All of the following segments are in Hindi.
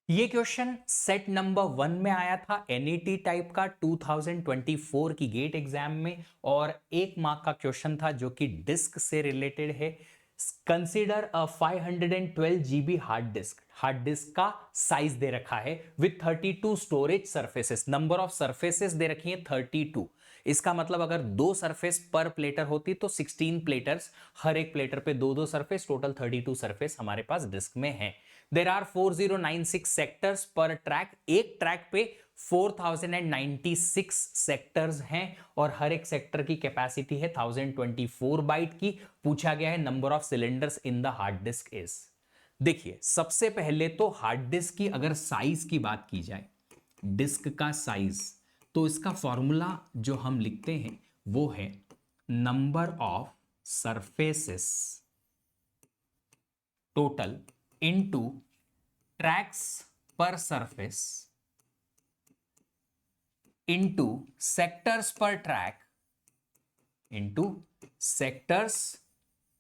ये क्वेश्चन सेट नंबर 1 में आया था एनईटी टाइप का 2024 की गेट एग्जाम में, और 1 मार्क का क्वेश्चन था जो कि डिस्क से रिलेटेड है। Consider a 512 GB hard disk का साइज दे रखा है with 32 storage surfaces, number of surfaces दे रखी है 32। इसका मतलब अगर 2 सरफेस पर प्लेटर होती तो 16 प्लेटर्स, हर एक प्लेटर पे 2-2 सरफेस, टोटल 32 सरफेस हमारे पास डिस्क में है। There are 4096 sectors per track, एक ट्रैक पे 4096 सेक्टर्स हैं और हर एक सेक्टर की कैपेसिटी है 1024 बाइट की। पूछा गया है number of cylinders in the hard disk is. देखिए सबसे पहले तो हार्ड डिस्क की अगर साइज की बात की जाए, डिस्क का साइज, तो इसका फॉर्मूला जो हम लिखते हैं वो है number of surfaces total into tracks per surface into sectors per track into sectors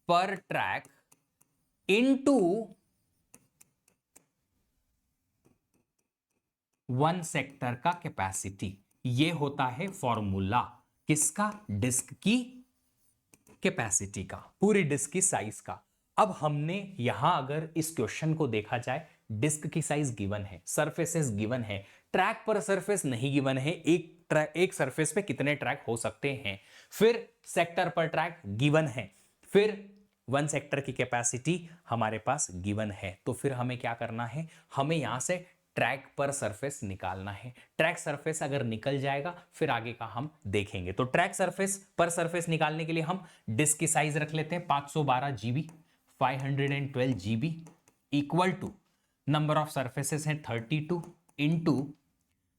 per track into 1 sector का कैपेसिटी। ये होता है फॉर्मूला किसका? डिस्क की कैपेसिटी का, पूरी डिस्क की साइज का। अब हमने यहां अगर इस क्वेश्चन को देखा जाए, डिस्क की साइज गिवन है, सरफेसेस गिवन है, ट्रैक पर सरफेस नहीं गिवन है, एक सरफेस पे कितने ट्रैक हो सकते हैं, फिर सेक्टर पर ट्रैक गिवन है, फिर 1 सेक्टर की कैपेसिटी हमारे पास गिवन है। तो फिर हमें क्या करना है? हमें यहां से ट्रैक पर सरफेस निकालना है। ट्रैक सरफेस अगर निकल जाएगा फिर आगे का हम देखेंगे। तो ट्रैक सरफेस पर सरफेस निकालने के लिए हम डिस्क की साइज रख लेते हैं 512 GB, 512 GB equal to number of surfaces हैं 32 into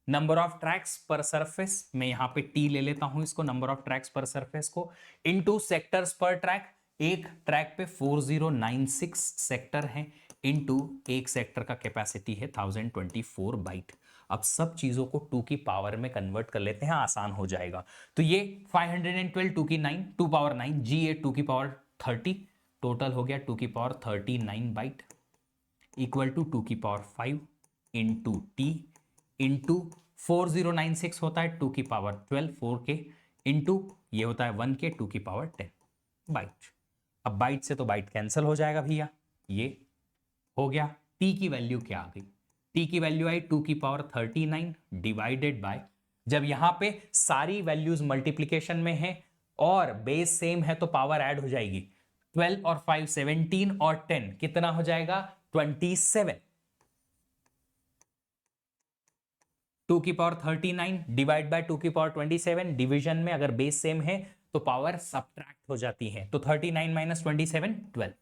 number of tracks per surface, मैं यहां पे टी ले लेता हूं इसको, number of tracks per surface को, इनटू सेक्टर्स पर ट्रैक, एक ट्रैक पे 4096 सेक्टर हैं, इनटू एक सेक्टर का कैपेसिटी है 1024 बाइट। अब सब चीजों को 2 की पावर में कन्वर्ट कर लेते हैं, आसान हो जाएगा। तो ये 512 2 की 9, 2 पावर 9 जी, ए 2 की पावर 30, टोटल हो गया 2 की पावर 39 बाइट इक्वल टू 2 की पावर 5 इंटू टी इंटू 4096 होता है 2 की पावर 12 4 के, इंटू ये होता है 1 के 2 की पावर 10 बाइट। अब बाइट से तो बाइट कैंसिल हो जाएगा भैया, ये हो गया। टी की वैल्यू क्या आ गई? टी की वैल्यू आई 2 की पावर 39 डिवाइडेड बाय, जब यहां पे सारी वैल्यूज मल्टीप्लीकेशन में है और बेस सेम है तो पावर ऐड हो जाएगी। 12 और 5 17 और 10 कितना हो जाएगा? 27। 2 की पावर 39 डिवाइड बाय 2 की पावर 27, डिवीजन में अगर बेस सेम है तो पावर सब्ट्रैक्ट हो जाती है। तो 39 माइनस 27 12,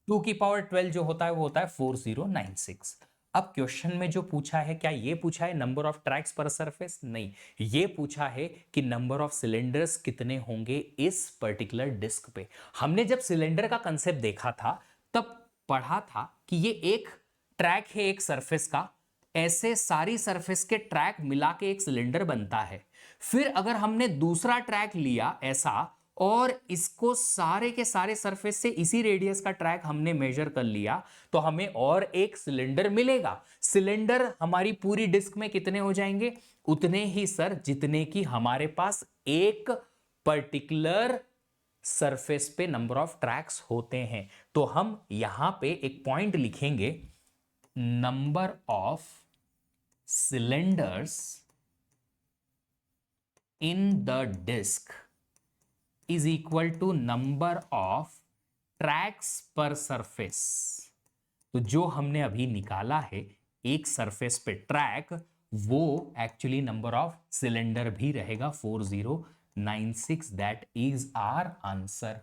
2 की पावर 12 जो होता है वो होता है 4096। अब क्वेश्चन में जो पूछा है, क्या ये पूछा है number of tracks per surface? नहीं, ये पूछा है कि नंबर ऑफ सिलेंडर्स कितने होंगे इस पर्टिकुलर डिस्क पे। हमने जब सिलेंडर का कंसेप्ट देखा था तब पढ़ा था कि ये एक ट्रैक है एक सरफेस का, ऐसे सारी सरफेस के ट्रैक मिला के एक सिलेंडर बनता है। फिर अगर हमने दूसरा ट्रैक लिया ऐसा और इसको सारे के सारे सरफेस से इसी रेडियस का ट्रैक हमने मेजर कर लिया तो हमें और एक सिलेंडर मिलेगा। सिलेंडर हमारी पूरी डिस्क में कितने हो जाएंगे? उतने ही सर जितने की हमारे पास एक पर्टिकुलर सरफेस पे नंबर ऑफ ट्रैक्स होते हैं। तो हम यहां पे एक पॉइंट लिखेंगे, number of cylinders in the disk is equal to number of tracks per surface। तो जो हमने अभी निकाला है एक सरफेस पे ट्रैक, वो एक्चुअली नंबर ऑफ सिलेंडर भी रहेगा 4096। That is our answer.